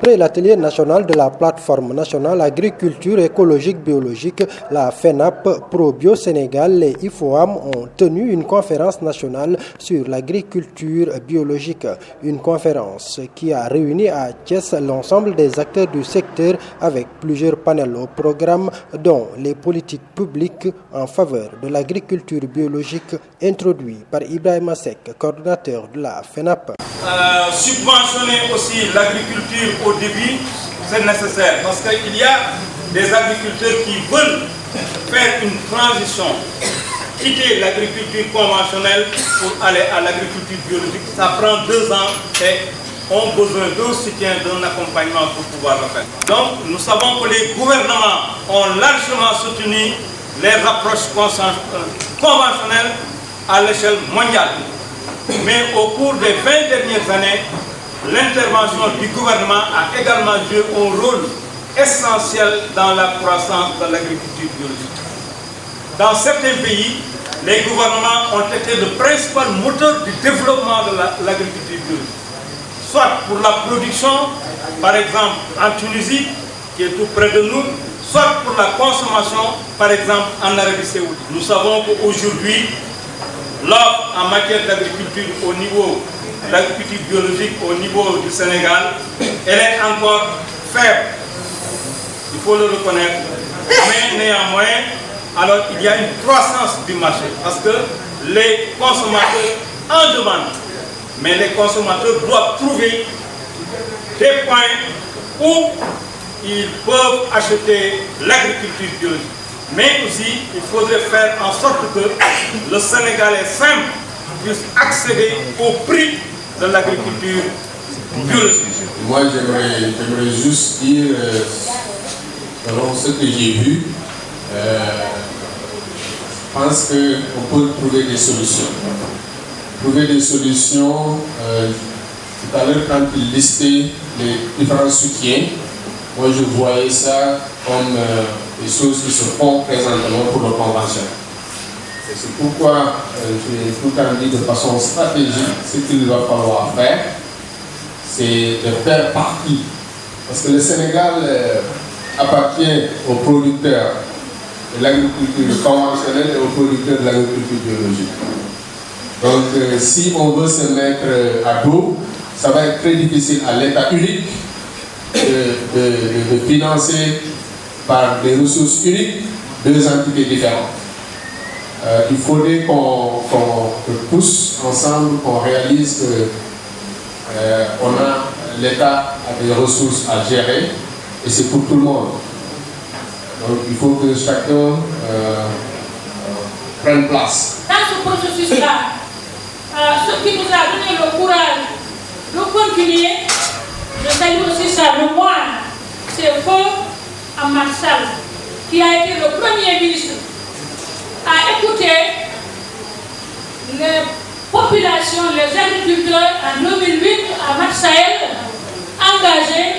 Après l'atelier national de la plateforme nationale agriculture écologique biologique, la FENAP, ProBio Sénégal et IFOAM ont tenu une conférence nationale sur l'agriculture biologique. Une conférence qui a réuni à Thiès l'ensemble des acteurs du secteur avec plusieurs panels au programme, dont les politiques publiques en faveur de l'agriculture biologique introduit par Ibrahima Seck, coordinateur de la FENAP. Subventionner aussi l'agriculture au début, c'est nécessaire parce qu'il y a des agriculteurs qui veulent faire une transition, quitter l'agriculture conventionnelle pour aller à l'agriculture biologique. Ça prend 2 ans et ont besoin d'un soutien, d'un accompagnement pour pouvoir le faire. Donc nous savons que les gouvernements ont largement soutenu les approches conventionnelles à l'échelle mondiale. Mais au cours des 20 dernières années, l'intervention du gouvernement a également joué un rôle essentiel dans la croissance de l'agriculture biologique. Dans certains pays, les gouvernements ont été le principal moteur du développement de l'agriculture biologique. Soit pour la production, par exemple en Tunisie, qui est tout près de nous, soit pour la consommation, par exemple en Arabie Saoudite. Nous savons qu'aujourd'hui, l'offre en matière d'agriculture au niveau de l'agriculture biologique au niveau du Sénégal, elle est encore faible. Il faut le reconnaître. Mais néanmoins, alors il y a une croissance du marché parce que les consommateurs en demandent. Mais les consommateurs doivent trouver des points où ils peuvent acheter l'agriculture biologique. Mais aussi, il faudrait faire en sorte que le Sénégalais simple puisse accéder au prix de l'agriculture biologique. Moi, j'aimerais juste dire, selon ce que j'ai vu, je pense qu'on peut trouver des solutions. Trouver des solutions, tout à l'heure quand il listait les différents soutiens, moi je voyais ça comme des choses qui se font présentement pour le conventionnel. C'est pourquoi j'ai tout le temps dit de façon stratégique ce qu'il va falloir faire, c'est de faire partie. Parce que le Sénégal appartient aux producteurs de l'agriculture conventionnelle et aux producteurs de l'agriculture biologique. Donc si on veut se mettre à dos, ça va être très difficile à l'État unique de financer par des ressources uniques 2 entités différentes. Il faudrait qu'on pousse ensemble, qu'on réalise que l'État a des ressources à gérer et c'est pour tout le monde. Donc il faut que chacun prenne place. Dans ce processus-là, ce qui nous a donné le courage de continuer, je salue aussi sa mémoire, c'est Feu Amarsal, qui a été le premier ministre à écouter les populations, les agriculteurs en 2008 à Marseille, engagés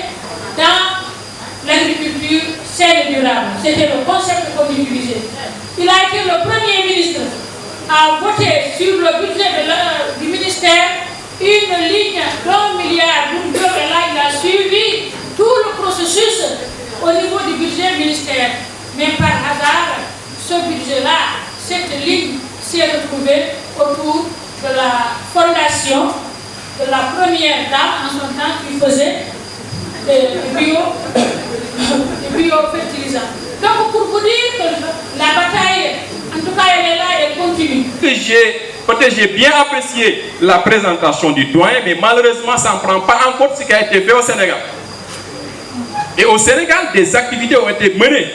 dans l'agriculture saine et durable. C'était le concept qu'on utilisait. Il a été le premier ministre à voter sur le budget du ministère une ligne d'1 milliard d'euros. Et là, il a suivi tout le processus au niveau du budget ministère. Mais par hasard, ce budget-là, cette ligne s'est retrouvée autour de la fondation de la première dame en son temps qui faisait des biofertilisants. Donc pour vous dire que la bataille, en tout cas elle est là et elle continue. Peut-être j'ai bien apprécié la présentation du doyen, mais malheureusement ça ne prend pas en compte ce qui a été fait au Sénégal. Et au Sénégal, des activités ont été menées,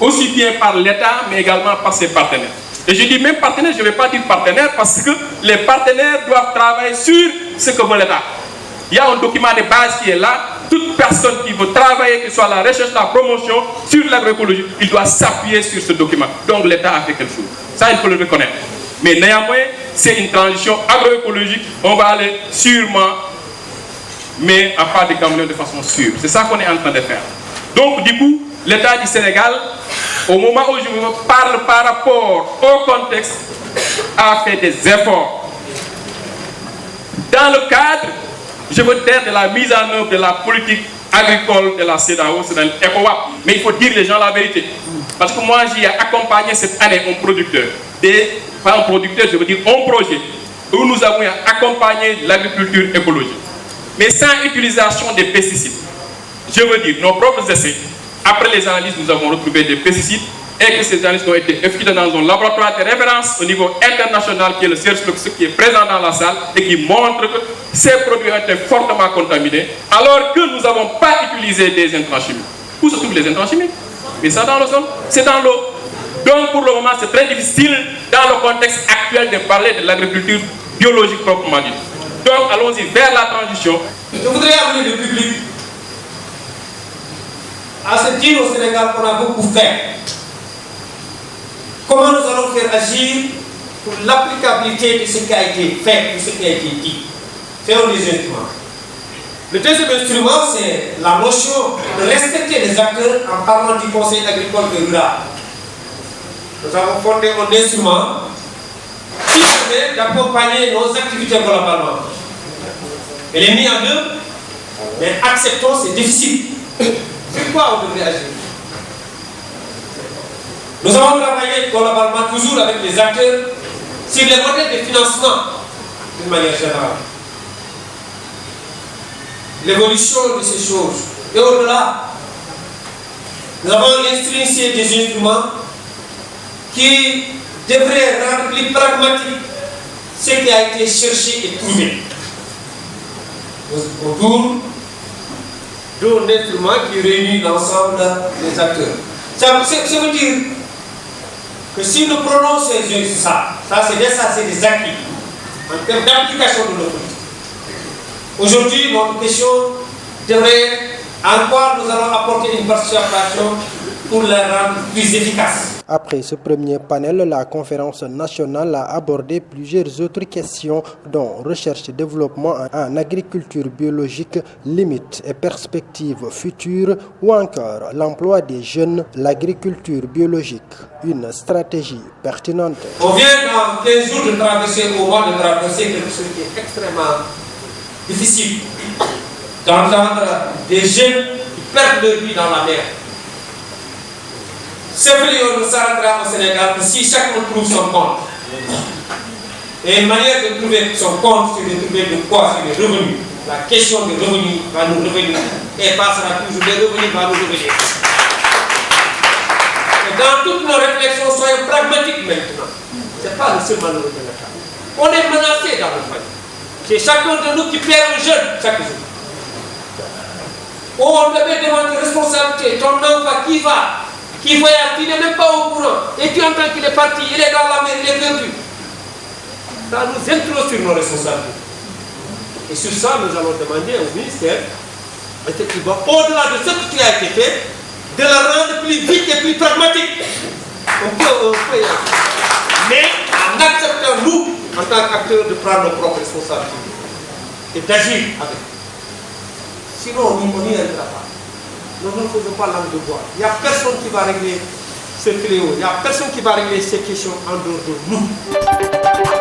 aussi bien par l'État, mais également par ses partenaires. Et je dis même partenaires, je ne vais pas dire partenaires, parce que les partenaires doivent travailler sur ce que veut l'État. Il y a un document de base qui est là. Toute personne qui veut travailler, que ce soit la recherche, la promotion sur l'agroécologie, il doit s'appuyer sur ce document. Donc l'État a fait quelque chose. Ça, il faut le reconnaître. Mais néanmoins, c'est une transition agroécologique. On va aller sûrement, mais à part des camions de façon sûre. C'est ça qu'on est en train de faire. Donc du coup, l'État du Sénégal, au moment où je vous parle par rapport au contexte, a fait des efforts. Dans le cadre Je veux taire de la mise en œuvre de la politique agricole de la CEDEAO, c'est un ECOWAP. Mais il faut dire les gens la vérité. Parce que moi, j'ai accompagné cette année un producteur. Pas un producteur, je veux dire un projet où nous avons accompagné l'agriculture écologique. Mais sans utilisation des pesticides. Je veux dire, nos propres essais, après les analyses, nous avons retrouvé des pesticides et que ces analyses ont été effectuées dans un laboratoire de référence au niveau international qui est le CERSLOX, qui est présent dans la salle et qui montre que ces produits ont été fortement contaminés alors que nous n'avons pas utilisé des intrants chimiques. Où se trouvent les intrants chimiques? Mais ça dans le sol, c'est dans l'eau. Donc pour le moment, c'est très difficile dans le contexte actuel de parler de l'agriculture biologique proprement dit. Donc allons-y vers la transition. Je voudrais amener le public à se dire au Sénégal qu'on a beaucoup fait. Comment nous allons faire agir pour l'applicabilité de ce qui a été fait, de ce qui a été dit. C'est un des instruments. Le deuxième instrument, c'est la notion de respecter les acteurs en parlant du Conseil agricole et rural. Nous avons fondé un instrument qui permet d'accompagner nos activités globalement. Elle est mise en œuvre, mais acceptons ces déficits. Sur quoi on devrait agir? Nous avons travaillé globalement toujours avec les acteurs sur les modèles de financement d'une manière générale. L'évolution de ces choses. Et au-delà, nous avons initié des instruments qui devraient rendre plus pragmatique ce qui a été cherché et trouvé. Autour d'un instrument qui réunit l'ensemble des acteurs. Ça veut dire que si nous prenons ça c'est des acquis en termes d'application de nos politiques. Aujourd'hui, notre question devrait, en quoi nous allons apporter une participation pour la rendre plus efficace. Après ce premier panel, la conférence nationale a abordé plusieurs autres questions, dont recherche et développement en agriculture biologique, limites et perspectives futures, ou encore l'emploi des jeunes, l'agriculture biologique, une stratégie pertinente. On vient dans 15 jours de traverser, au mois de traverser quelque chose qui est extrêmement difficile, d'entendre des jeunes qui perdent leur vie dans la mer. Ce fléau ne s'arrêtera au Sénégal que si chacun trouve son compte. Et une manière de trouver son compte, c'est de trouver de quoi? C'est des revenus. La question des revenus va nous revenir. Et passera toujours, des revenus va nous revenir. Et dans toutes nos réflexions, soyons pragmatiques maintenant. Ce n'est pas le seul malheureux de l'État. On est menacé dans le pays. C'est chacun de nous qui perd un jeune chaque jour. On devait demander responsabilité. Ton enfant qui voyage, qui n'est même pas au courant, et tu entends qu'il est parti, il est dans la mer, il est perdu. Ça nous introduit sur nos responsabilités. Et sur ça, nous allons demander au ministère, effectivement, au-delà de ce qui a été fait, de la rendre plus vite et plus pragmatique. On peut y aller. Mais en acceptant, nous, en tant qu'acteurs, de prendre nos propres responsabilités et d'agir avec. Sinon, on n'y arrivera pas. Nous ne faisons pas langue de bois. Il n'y a personne qui va régler ce fléau. Il n'y a personne qui va régler ces questions en dehors de nous.